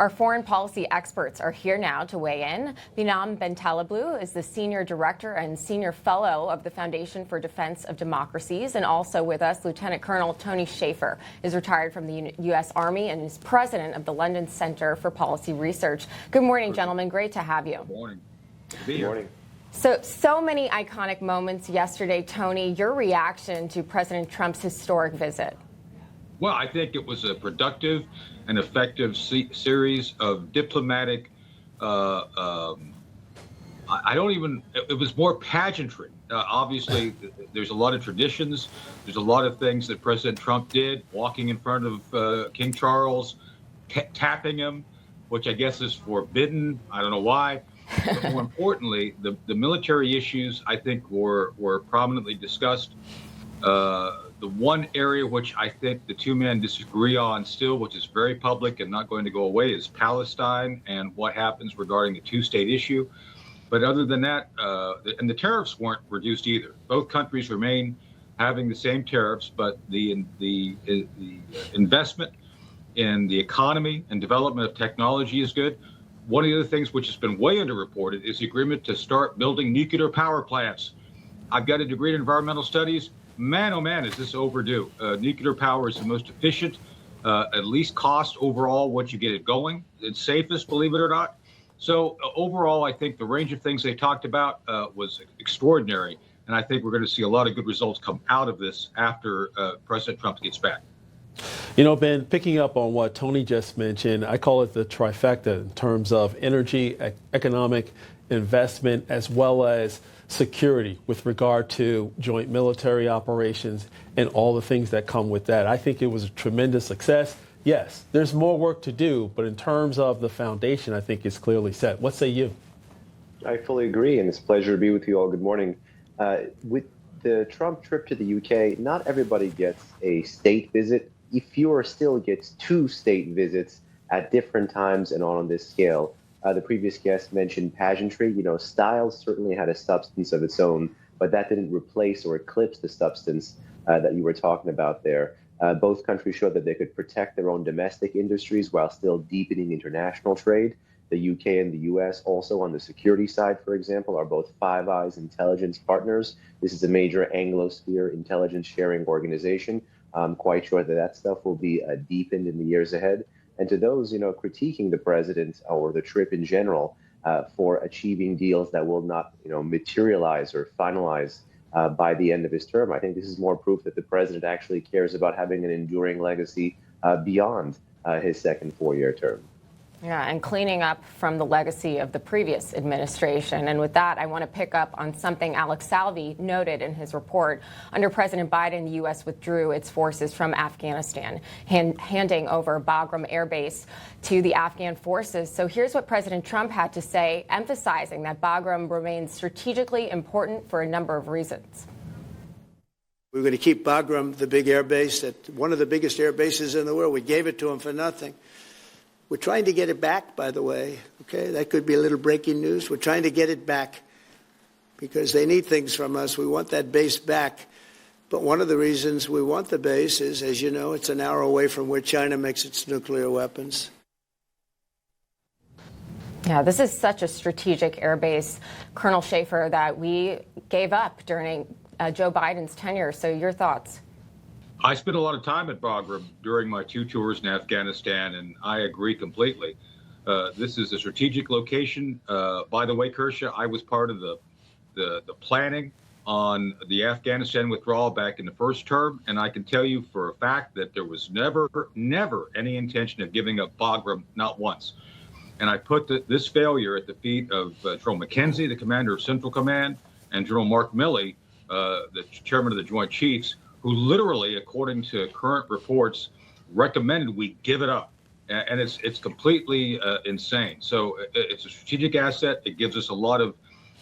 Our foreign policy experts are here now to weigh in. Behnam Ben Taleblu is the Senior Director and Senior Fellow of the Foundation for Defense of Democracies. And also with us, Lieutenant Colonel Tony Shaffer is retired from the U.S. Army and is President of the London Center for Policy Research. Good morning, gentlemen. Great to have you. Good morning. Good morning. So many iconic moments yesterday. Tony, your reaction to President Trump's historic visit? Well, I think it was a productive and effective series of diplomatic, it was more pageantry. Obviously, there's a lot of traditions. There's a lot of things that President Trump did, walking in front of King Charles, tapping him, which I guess is forbidden. I don't know why. But more importantly, the military issues, I think, were prominently discussed. The one area which I think the two men disagree on still, which is very public and not going to go away, is Palestine and what happens regarding the two-state issue. But other than that, and the tariffs weren't reduced either. Both countries remain having the same tariffs, but the investment in the economy and development of technology is good. One of the other things which has been way underreported is the agreement to start building nuclear power plants. I've got a degree in environmental studies. Man, oh man, is this overdue. Nuclear power is the most efficient, at least cost overall once you get it going. It's safest, believe it or not. So overall, I think the range of things they talked about was extraordinary. And I think we're going to see a lot of good results come out of this after President Trump gets back. You know, Ben, picking up on what Tony just mentioned, I call it the trifecta in terms of energy, economic investment, as well as security with regard to joint military operations and all the things that come with that. I think it was a tremendous success. Yes, there's more work to do, but in terms of the foundation, I think it's clearly set. What say you? I fully agree, and it's a pleasure to be with you all. Good morning. With the Trump trip to the UK, not everybody gets a state visit. Fewer still gets two state visits at different times and on this scale. The previous guest mentioned pageantry. You know, style certainly had a substance of its own, but that didn't replace or eclipse the substance that you were talking about there. Both countries showed that they could protect their own domestic industries while still deepening international trade. The UK and the US also on the security side, for example, are both Five Eyes intelligence partners. This is a major Anglosphere intelligence sharing organization. I'm quite sure that stuff will be deepened in the years ahead. And to those, critiquing the president or the trip in general for achieving deals that will not, materialize or finalize by the end of his term, I think this is more proof that the president actually cares about having an enduring legacy beyond his second four-year term. Yeah, and cleaning up from the legacy of the previous administration. And with that, I want to pick up on something Alex Salvi noted in his report. Under President Biden, the U.S. withdrew its forces from Afghanistan, handing over Bagram Air Base to the Afghan forces. So here's what President Trump had to say, emphasizing that Bagram remains strategically important for a number of reasons. We're going to keep Bagram, the big air base, one of the biggest air bases in the world. We gave it to them for nothing. We're trying to get it back, by the way. Okay, that could be a little breaking news. We're trying to get it back because they need things from us. We want that base back. But one of the reasons we want the base is, as you know, it's an hour away from where China makes its nuclear weapons. Yeah, this is such a strategic air base, Colonel Shaffer, that we gave up during Joe Biden's tenure. So your thoughts? I spent a lot of time at Bagram during my two tours in Afghanistan, and I agree completely. This is a strategic location. By the way, Kershaw, I was part of the planning on the Afghanistan withdrawal back in the first term, and I can tell you for a fact that there was never any intention of giving up Bagram, not once. And I put this failure at the feet of General McKenzie, the commander of Central Command, and General Mark Milley, the chairman of the Joint Chiefs, who literally, according to current reports, recommended we give it up. And it's completely insane. So it's a strategic asset. It gives us a lot of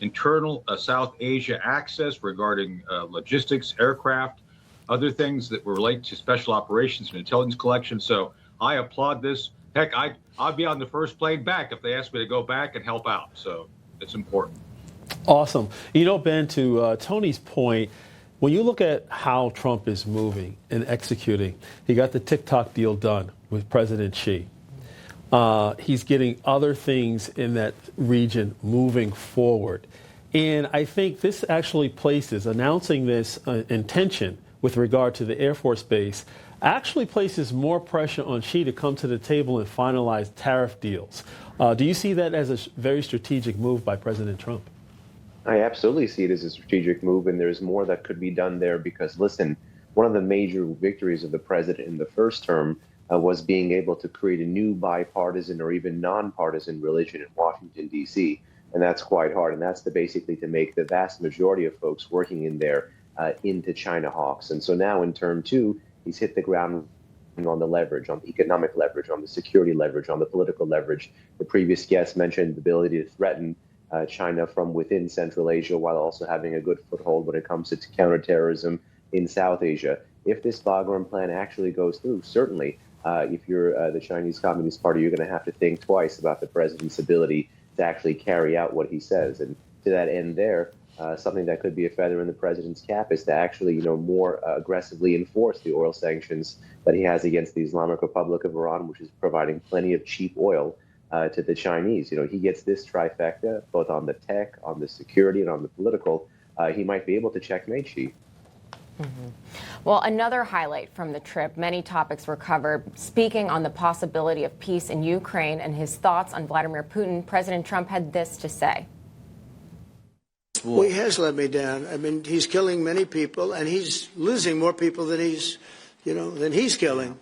internal South Asia access regarding logistics, aircraft, other things that relate to special operations and intelligence collection. So I applaud this. Heck, I'd be on the first plane back if they asked me to go back and help out. So it's important. Awesome. You know, Ben, to Tony's point, when you look at how Trump is moving and executing, he got the TikTok deal done with President Xi. He's getting other things in that region moving forward. And I think this actually places, announcing this intention with regard to the Air Force Base, actually places more pressure on Xi to come to the table and finalize tariff deals. Do you see that as a very strategic move by President Trump? I absolutely see it as a strategic move, and there's more that could be done there because, listen, one of the major victories of the president in the first term was being able to create a new bipartisan or even nonpartisan religion in Washington, D.C., and that's quite hard. And that's basically to make the vast majority of folks working in there into China hawks. And so now in term two, he's hit the ground on the leverage, on the economic leverage, on the security leverage, on the political leverage. The previous guest mentioned the ability to threaten China from within Central Asia while also having a good foothold when it comes to counterterrorism in South Asia. If this Bagram plan actually goes through, certainly, if you're the Chinese Communist Party, you're going to have to think twice about the president's ability to actually carry out what he says. And to that end there, something that could be a feather in the president's cap is to actually, more aggressively enforce the oil sanctions that he has against the Islamic Republic of Iran, which is providing plenty of cheap oil to the Chinese. He gets this trifecta, both on the tech, on the security, and on the political. He might be able to checkmate Xi. Mm-hmm. Well, another highlight from the trip, many topics were covered. Speaking on the possibility of peace in Ukraine and his thoughts on Vladimir Putin, President Trump had this to say. Well, he has let me down. I mean, he's killing many people, and he's losing more people than he's killing.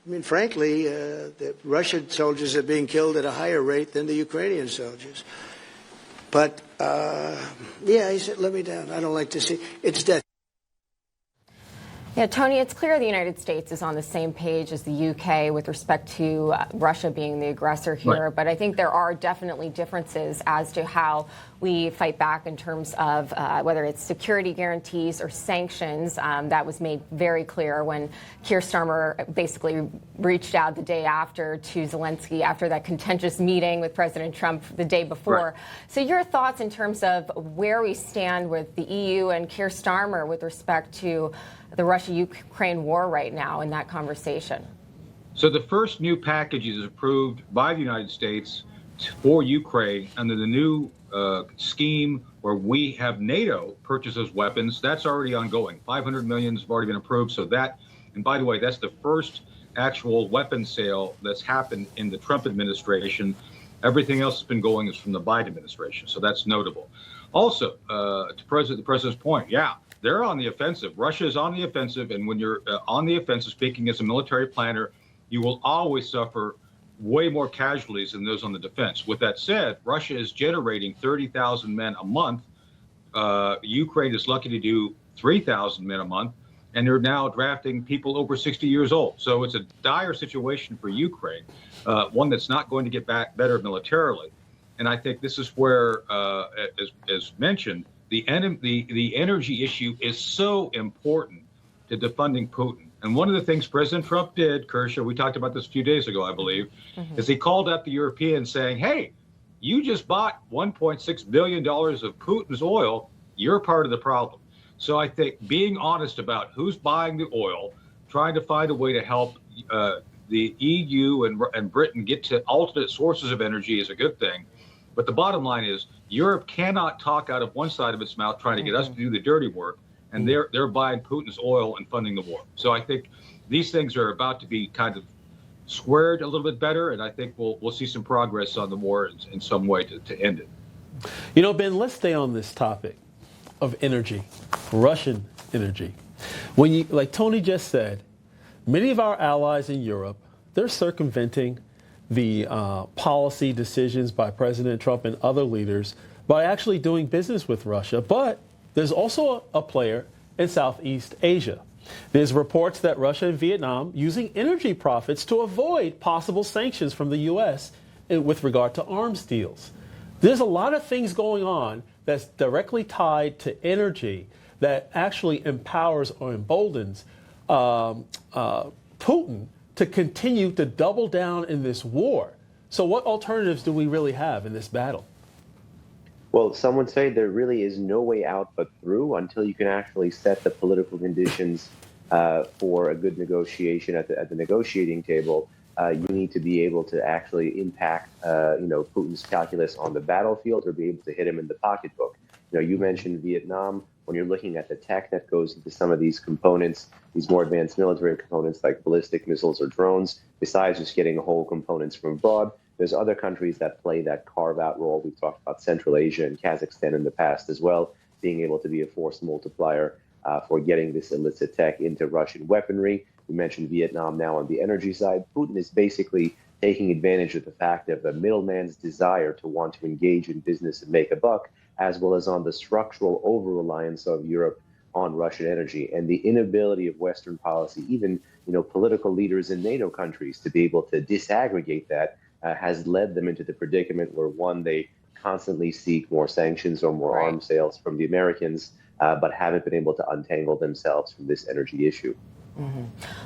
I mean, frankly, the Russian soldiers are being killed at a higher rate than the Ukrainian soldiers. But, yeah, he said, let me down. I don't like to see. It's death. Yeah, Tony, it's clear the United States is on the same page as the UK with respect to Russia being the aggressor here. Right. But I think there are definitely differences as to how we fight back in terms of whether it's security guarantees or sanctions. That was made very clear when Keir Starmer basically reached out the day after to Zelensky after that contentious meeting with President Trump the day before. Right. So your thoughts in terms of where we stand with the EU and Keir Starmer with respect to the Russia-Ukraine war right now in that conversation? So the first new package is approved by the United States for Ukraine under the new scheme where we have NATO purchases weapons. That's already ongoing. 500 million has already been approved. So that, and by the way, that's the first actual weapon sale that's happened in the Trump administration. Everything else that's been going is from the Biden administration. So that's notable. Also, to the president's point, yeah, they're on the offensive. Russia is on the offensive, and when you're on the offensive, speaking as a military planner, you will always suffer way more casualties than those on the defense. With that said, Russia is generating 30,000 men a month. Ukraine is lucky to do 3,000 men a month, and they're now drafting people over 60 years old. So it's a dire situation for Ukraine, one that's not going to get back better militarily. And I think this is where, as mentioned, the energy issue is so important to defunding Putin. And one of the things President Trump did, Kershaw, we talked about this a few days ago, I believe, is he called out the Europeans saying, hey, you just bought $1.6 billion of Putin's oil. You're part of the problem. So I think being honest about who's buying the oil, trying to find a way to help the EU and Britain get to alternate sources of energy is a good thing. But the bottom line is Europe cannot talk out of one side of its mouth trying to get us to do the dirty work, and they're buying Putin's oil and funding the war. So I think these things are about to be kind of squared a little bit better, and I think we'll see some progress on the war in some way to end it. Ben, let's stay on this topic of energy, Russian energy. When you, like Tony just said, many of our allies in Europe, they're circumventing the policy decisions by President Trump and other leaders by actually doing business with Russia. But there's also a player in Southeast Asia. There's reports that Russia and Vietnam using energy profits to avoid possible sanctions from the U.S. with regard to arms deals. There's a lot of things going on that's directly tied to energy that actually empowers or emboldens Putin to continue to double down in this war. So what alternatives do we really have in this battle? Well, some would say there really is no way out but through until you can actually set the political conditions for a good negotiation at the negotiating table. You need to be able to actually impact, Putin's calculus on the battlefield or be able to hit him in the pocketbook. You mentioned Vietnam. When you're looking at the tech that goes into some of these components, these more advanced military components like ballistic missiles or drones, besides just getting whole components from abroad, there's other countries that play that carve-out role. We've talked about Central Asia and Kazakhstan in the past as well, being able to be a force multiplier for getting this illicit tech into Russian weaponry. We mentioned Vietnam now on the energy side. Putin is basically taking advantage of the fact of the middleman's desire to want to engage in business and make a buck, as well as on the structural over-reliance of Europe on Russian energy and the inability of Western policy, even political leaders in NATO countries, to be able to disaggregate that has led them into the predicament where, one, they constantly seek more sanctions or more arms sales from the Americans, but haven't been able to untangle themselves from this energy issue.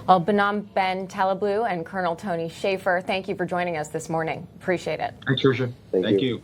Well, Behnam Ben Taleblu and Colonel Tony Shaffer, thank you for joining us this morning. Appreciate it. Thanks, Tricia. Thank you.